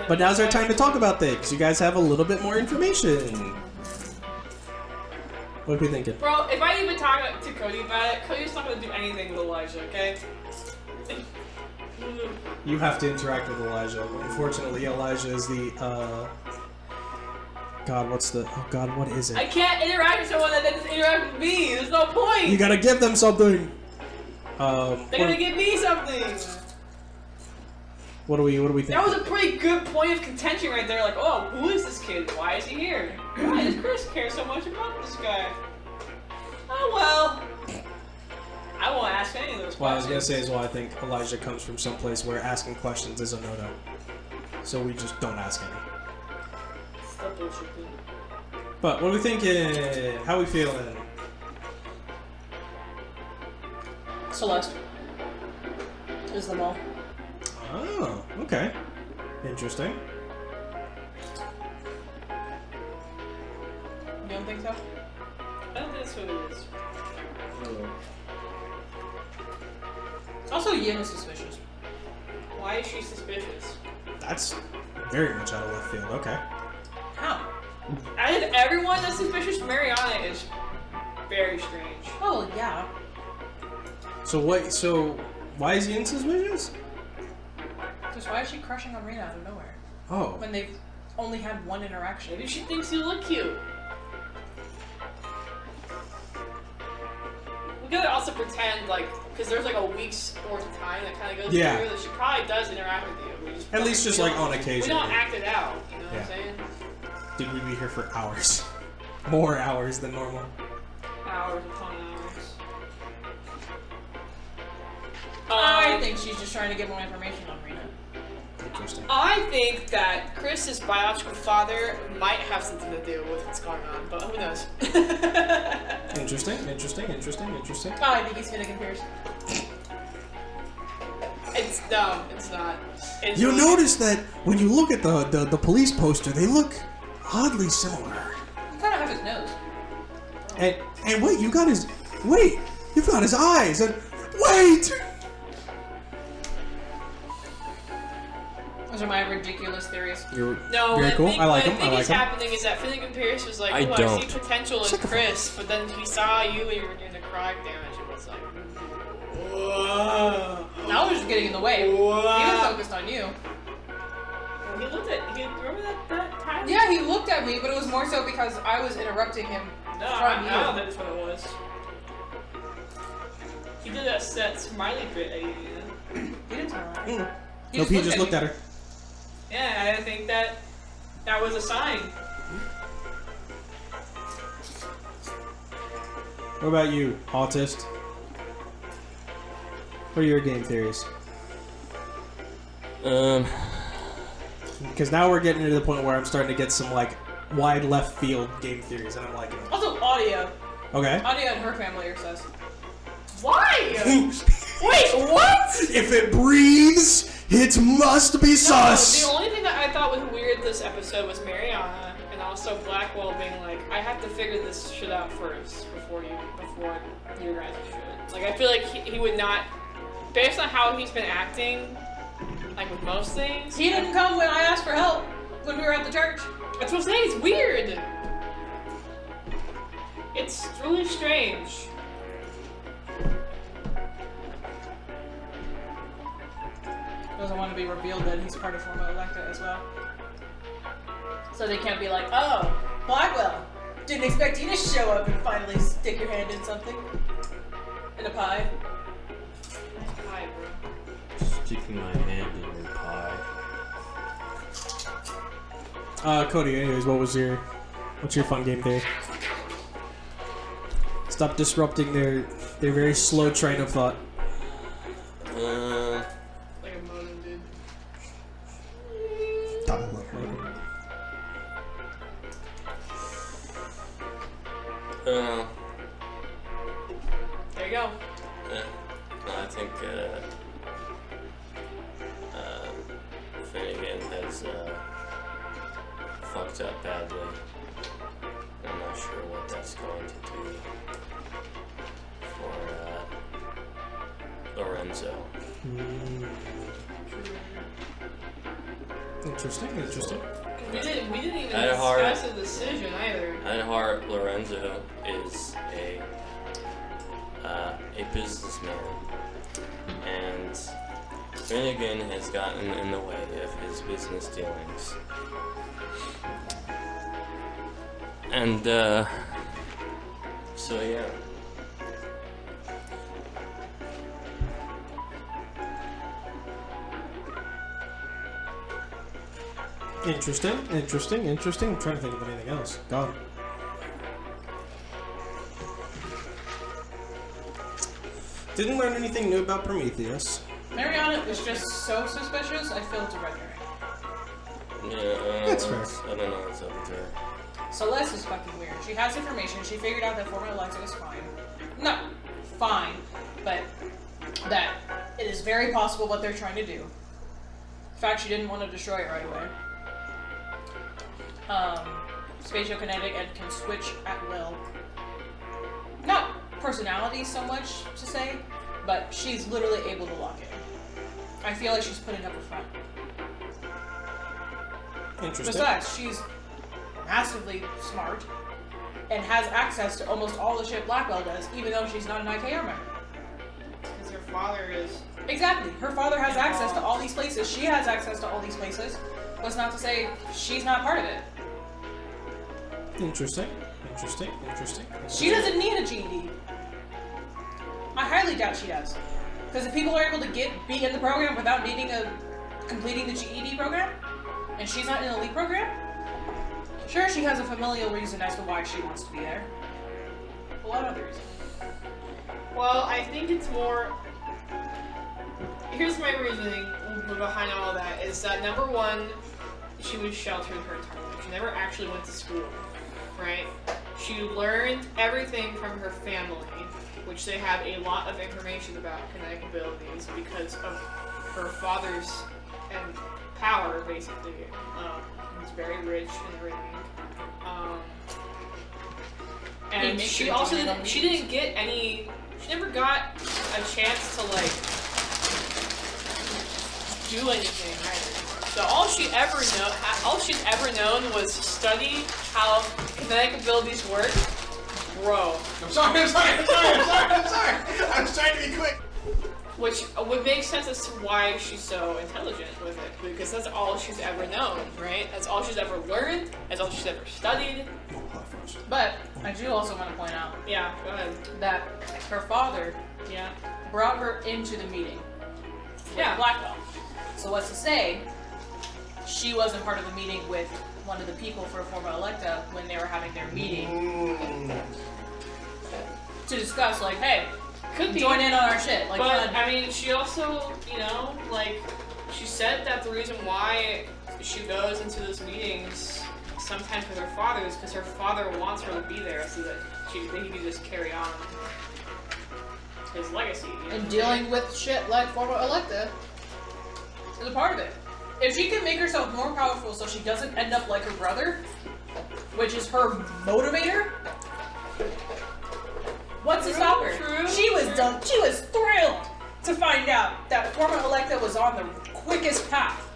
But now's our time to talk about things. You guys have a little bit more information. What are we thinking? Bro, if I even talk to Cody about it, Cody's not gonna do anything with Elijah, okay? You have to interact with Elijah. Unfortunately, Elijah is the, God, what is it? I can't interact with someone that doesn't interact with me. There's no point. You gotta give them something. They're gonna give me something. What do we think? That was a pretty good point of contention right there. Like, oh, who is this kid? Why is he here? Why does Chris care so much about this guy? Oh well. I won't ask any of those questions. What I was gonna say is, I think Elijah comes from someplace where asking questions is a no-no. So we just don't ask any. Stop bullshitting. But what are we thinking? How are we feeling? Celeste is the mole. Oh, okay. Interesting. You don't think so? I don't think that's what it is. Also, Yin is suspicious. Why is she suspicious? That's very much out of left field. Okay. How? Out of everyone that's suspicious, Mariana is very strange. Oh, yeah. So why is he insuspicious? Because why is she crushing on Rena out of nowhere? Oh. When they've only had one interaction. Maybe she thinks you look cute. We gotta also pretend, like, because there's like a week's worth of time that kind of goes through, that she probably does interact with you. We just At least just like on occasion. We don't act it out, you know what I'm saying? Dude, we'd be here for hours. More hours than normal. Hours upon hours. I think she's just trying to get more information on Rena. Interesting. I think that Chris's biological father might have something to do with what's going on, but who knows? Interesting. Oh, I think he's Finnegan Pierce. It's not. You'll notice that when you look at the police poster, they look oddly similar. He kind of have his nose. And wait, you've got his eyes, and wait! Those are my ridiculous theories. You're No, very cool. I like them. What I think is happening is that Finnegan Pierce was like, oh, I see potential in Chris, but then he saw you and you were doing the necrotic damage and was like, whoa. I was just getting in the way. Whoa. He was focused on you. He remember that time? Yeah, he looked at me, but it was more so because I was interrupting him No, from you. I don't think that's what it was. He did that smiley bit at you. He didn't turn around. Nope, he just looked at her. Yeah, I think that was a sign. What about you, autist? What are your game theories? Because now we're getting to the point where I'm starting to get some like wide left field game theories, and I'm liking it. Also, audio. Okay. Audio and her family are sus. Why? Wait, what? If it breathes, it must be sus. The only thing that I thought was weird this episode was Mariana, and also Blackwell being like, I have to figure this shit out first before you guys should. Like, I feel like he would not, based on how he's been acting, like with most things. He didn't come when I asked for help when we were at the church. That's what I'm saying. It's weird. It's really strange. Doesn't want to be revealed that he's part of Forma Electa as well. So they can't be like, oh, Blackwell, didn't expect you to show up and finally stick your hand in something. In a pie. Hi, bro. Sticking my hand in your pie. Cody, anyways, what's your fun game theory? Stop disrupting their very slow train of thought. Like a modem dude. There you go. I think Finnegan has fucked up badly. I'm not sure what that's going to do for Lorenzo. Interesting. We didn't even At heart- discuss a decision either. At heart, Lorenzo is a businessman, and Finnegan has gotten in the way of his business dealings. And so yeah. Interesting. I'm trying to think of anything else. God. Didn't learn anything new about Prometheus. Mariana was just so suspicious, I feel it's a red herring. Yeah, That's fair. I don't know what's up with her. Celeste is fucking weird. She has information. She figured out that former Alexa is fine. Not fine, but that it is very possible what they're trying to do. In fact, she didn't want to destroy it right away. Spatiokinetic and can switch at will. Not personality so much to say, but she's literally able to lock in. I feel like she's putting up a front. Interesting. Besides, she's massively smart and has access to almost all the shit Blackwell does, even though she's not an IKR member. Because her father is. Exactly. Her father has access to all these places. She has access to all these places. What's not to say she's not part of it. Interesting. She doesn't need a GED. I highly doubt she does. Because if people are able to be in the program without completing the GED program, and she's not in the elite program, sure, she has a familial reason as to why she wants to be there. A lot of other reasons. Well, I think it's more. Here's my reasoning behind all that: is that number one, she was sheltered her entire life. She never actually went to school, right? She learned everything from her family, which they have a lot of information about kinetic abilities because of her father's and power, basically. He's very rich and everything. And she also didn't. She didn't get any. She never got a chance to like do anything either. So all she's ever known was study how kinetic abilities work. Bro. I'm sorry. I was trying to be quick. Which would make sense as to why she's so intelligent with it, because that's all she's ever known, right? That's all she's ever learned. That's all she's ever studied. But I do also want to point out Yeah, go ahead. that her father Yeah. brought her into the meeting with Yeah. Blackwell. So what's to say she wasn't part of the meeting with one of the people for Forma Electa when they were having their meeting to discuss, like, hey, Could be. join in on our shit. Like, But, I mean, she also, she said that the reason why she goes into those meetings sometimes with her father is because her father wants her to be there so that he can just carry on his legacy. You know? and dealing with shit like Forma Electa is a part of it. If she can make herself more powerful so she doesn't end up like her brother, which is her motivator, what's to stop her? True. She was thrilled to find out that Forma Electa was on the quickest path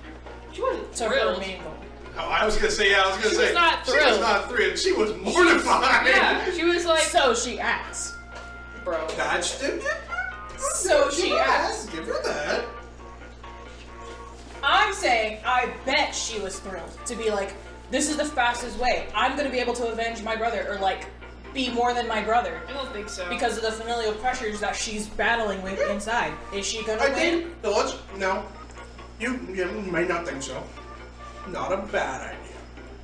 She wasn't to her thrilled. main goal. Oh, I was gonna say. She was not She was thrilled. not thrilled. She was mortified. Yeah, she was like, So she acts. bro. That's So she acts. Give her that. I'm saying I bet she was thrilled to be like, this is the fastest way. I'm gonna be able to avenge my brother, or like be more than my brother. I don't think so. Because of the familial pressures that she's battling with inside. Is she gonna I win? think. No. You may not think so. Not a bad idea.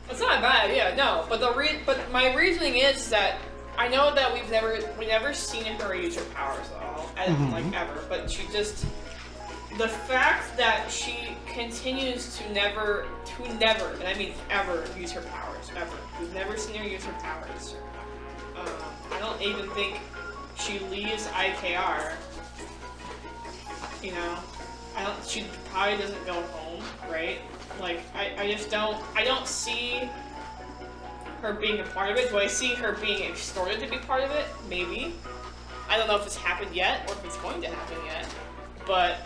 It's not a bad idea, no. But but my reasoning is that I know that we never seen her use her powers at all, like ever. But she just, the fact that she continues to never, and I mean ever, use her powers, ever. We've never seen her use her powers. I don't even think she leaves IKR. You know, she probably doesn't go home, right? Like, I don't see her being a part of it. Do I see her being extorted to be part of it? Maybe. I don't know if it's happened yet or if it's going to happen yet. But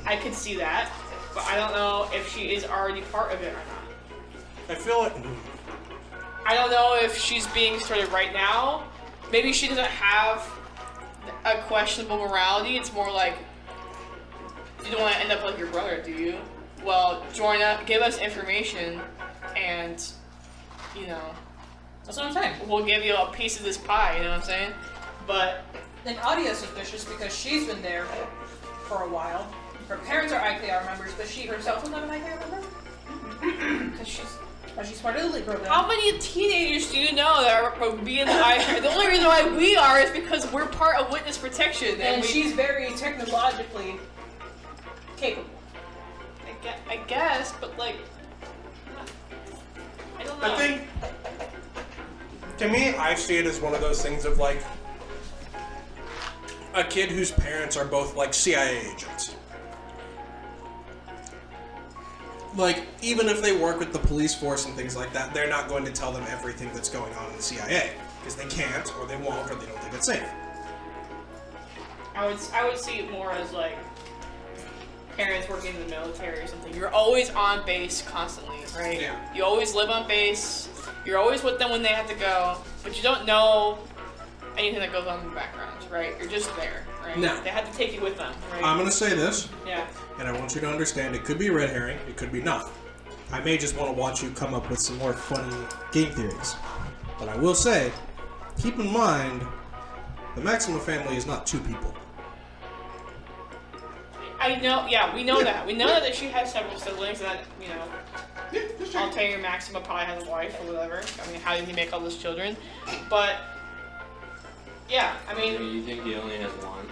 I could see that. but I don't know if she is already part of it or not. I feel like. I don't know if she's being started right now. Maybe she doesn't have a questionable morality. It's more like, you don't want to end up like your brother, do you? Well, join up, give us information, and, you know, That's what I'm saying. we'll give you a piece of this pie, you know what I'm saying? But, And Adia's suspicious because she's been there for a while. Her parents are IKR members, but she herself was not an IKR member. Because she's part of the league program. how many teenagers do you know that are being the IR? The only reason why we are is because we're part of witness protection. And we, she's very technologically capable. I guess, but like, I don't know. I think, to me, I see it as one of those things of like a kid whose parents are both like CIA agents. Like, even if they work with the police force and things like that, they're not going to tell them everything that's going on in the CIA because they can't, or they won't, or they don't think it's safe. I would see it more as like parents working in the military or something. You're always on base constantly, right? Yeah. You always live on base. You're always with them when they have to go, but you don't know anything that goes on in the background, right? You're just there, right? No. They have to take you with them, right? I'm gonna say this, Yeah. and I want you to understand it could be a red herring, it could be not. I may just want to watch you come up with some more funny game theories. But I will say, keep in mind, the Maxima family is not two people. I know. Yeah, we know that. We know that she has several siblings, and that Altair Maxima probably has a wife or whatever. I mean, how did he make all those children? But yeah, I mean, You think he only has one?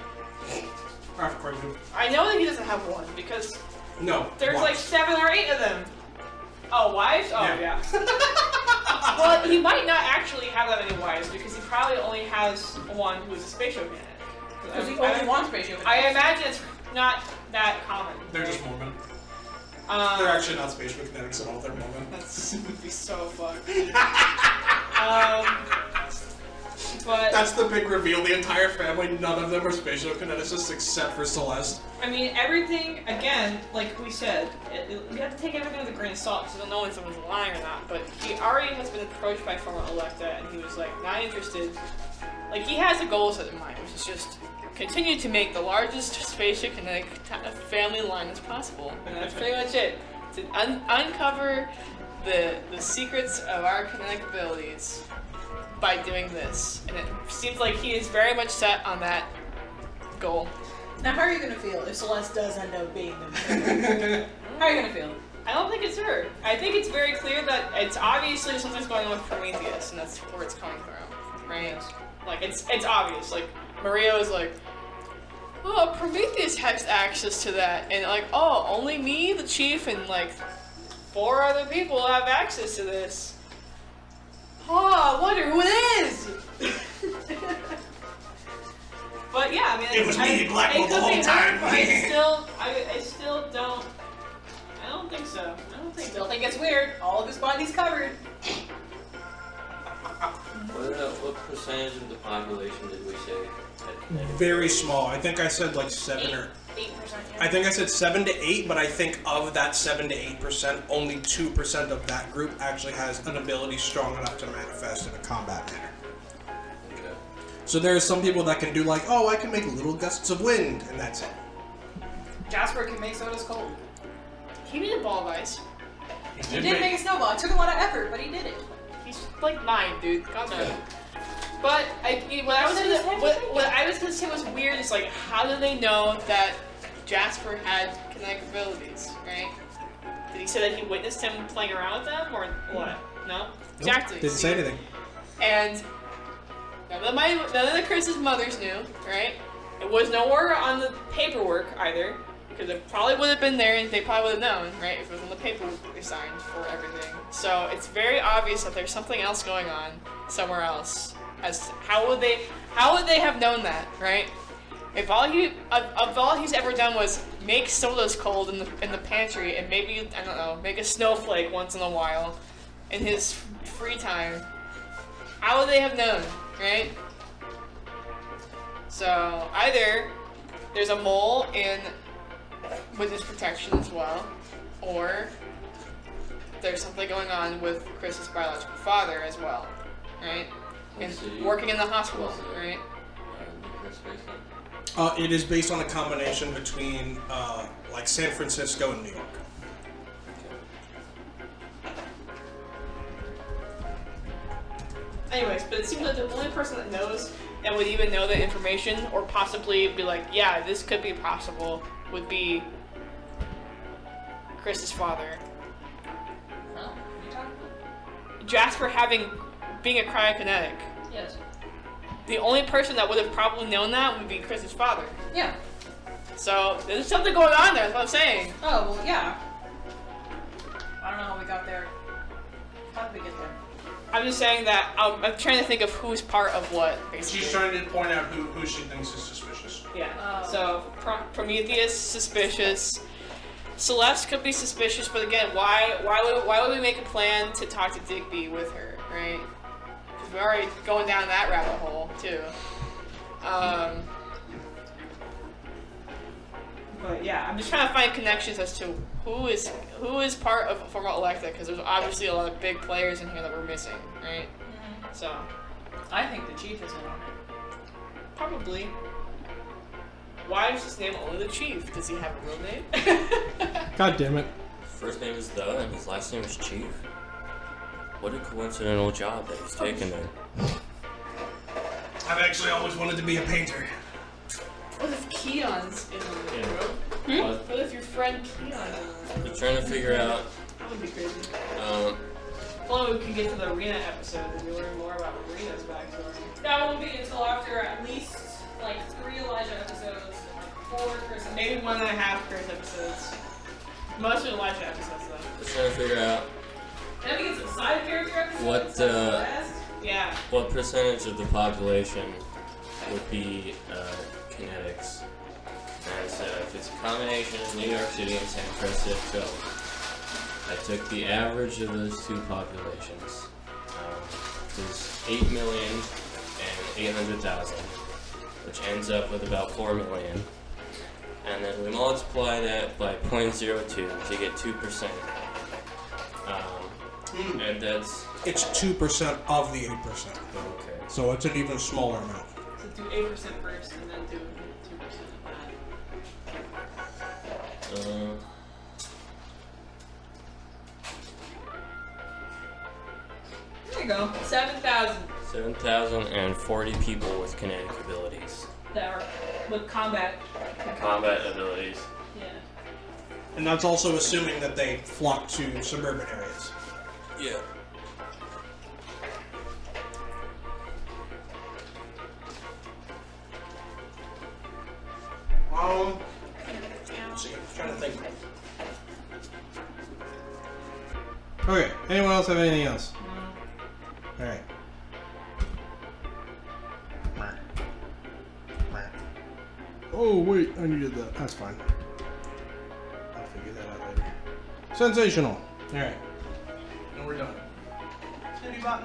Of course, I know that he doesn't have one because no. there's watch. like 7 or 8 of them. Oh, wives? Oh, Yeah. yeah. Well, he might not actually have that many wives because he probably only has one who's a spatial candidate. Because he only wants spatial. I imagine it's not that common. They're just Mormon. They're actually not spatial kinetics at all. They're Mormon. That's would be so fucked. But That's the big reveal. The entire family, none of them are spatial kineticists except for Celeste. I mean, everything again, like we said, you have to take everything with a grain of salt because you don't know when someone's lying or not. But he already has been approached by former Electa, and he was like not interested. Like he has a goal set in mind, which is just continue to make the largest spatial kinetic family line as possible, and that's pretty much it. To uncover the secrets of our kinetic abilities by doing this, and it seems like he is very much set on that goal. Now, how are you gonna feel if Celeste does end up being them? How are you gonna feel? I don't think it's her. I think it's very clear that it's obviously something's going on with Prometheus, and that's where it's coming from, right? Like it's obvious. Like Maria was like, "Oh, Prometheus has access to that," and like, "Oh, only me, the chief, and like 4 other people have access to this." Oh, I wonder who it is. But yeah, I mean, It was me, Blackwell, it the could whole be her, time. but I still don't. I don't think so. I don't think Still so. think it's weird. All of his body's covered. What percentage of the population did we say had kinetic Very ability? small. I think I said like 7 or. 8%. I think I said 7 to 8, but I think of that 7 to 8%, only 2% of that group actually has an ability strong enough to manifest in a combat manner. Okay. So there are some people that can do like, oh, I can make little gusts of wind, and that's it. Jasper can make sodas cold. He made a ball of ice. He did make a snowball. It took a lot of effort, but he did it. He's like 9, dude. Calm down. But what I was gonna say was weird is like, how do they know that Jasper had kinetic abilities, right? Did he say that he witnessed him playing around with them, or what? No? Nope, Exactly. didn't say anything. And none of the Chris's mothers knew, right? It was nowhere on the paperwork either, because it probably would have been there and they probably would have known, right? If it was on the paperwork they signed for everything. So it's very obvious that there's something else going on somewhere else. How would they have known that, right? If all he's ever done was make sodas cold in the pantry and maybe, I don't know, make a snowflake once in a while in his free time, how would they have known, right? So either there's a mole in witness protection as well, or there's something going on with Chris's biological father as well, right? And working in the hospital, right? It is based on a combination between like San Francisco and New York. Anyways, but it seems like the only person that knows that would even know the information or possibly be like, yeah, this could be possible, would be Chris's father. Huh? What are you talking about? Jasper being a cryokinetic. Yes. The only person that would have probably known that would be Chris's father. Yeah. So there's something going on there, that's what I'm saying. Oh, well, yeah. I don't know how we got there. How did we get there? I'm just saying that I'm trying to think of who's part of what, basically. She's trying to point out who she thinks is suspicious. Yeah. Oh. So Prometheus suspicious. Celeste could be suspicious, but again, why would we make a plan to talk to Digby with her, right? Because we're already going down that rabbit hole too. But yeah, I'm just trying to find connections as to who is part of former Electa, because there's obviously a lot of big players in here that we're missing, right? Mm-hmm. So I think the chief is in on it. probably. Why is his name only the Chief? Does he have a real name? God damn it. First name is The, and his last name is Chief. What a coincidental job that he's taken there. I've actually always wanted to be a painter. What if Keon's in on it, Yeah. bro? What if your friend Keon is on it? We're trying to figure out. That would be crazy. Um, If only we could get to the Arena episode and we learn more about Arena's backstory. That won't be until after at least like 3 Elijah episodes and like 4 Chris. Maybe 1.5 Chris episodes. Most of Elijah episodes, though. we're trying to figure out Then we get some side character episodes. What, that's the best. Yeah. what percentage of the population would be kinetics. And so if it's a combination of New York City and San Francisco, I took the average of those two populations, which is 8,800,000, which ends up with about 4 million. And then we multiply that by 0.02 to get 2%. And that's It's 2% of the 8%. okay. So it's an even smaller amount. So do 8% first and then do 2% of that. There you go. 7,000 7,040 people with kinetic abilities. that are with combat. Combat abilities. Yeah. And that's also assuming that they flock to suburban areas. Yeah. Let's see, I'm trying to think. Okay, anyone else have anything else? Alright. Oh, wait, I needed that. That's fine. I'll figure that out later. Sensational. Alright. And we're done. It's gonna be about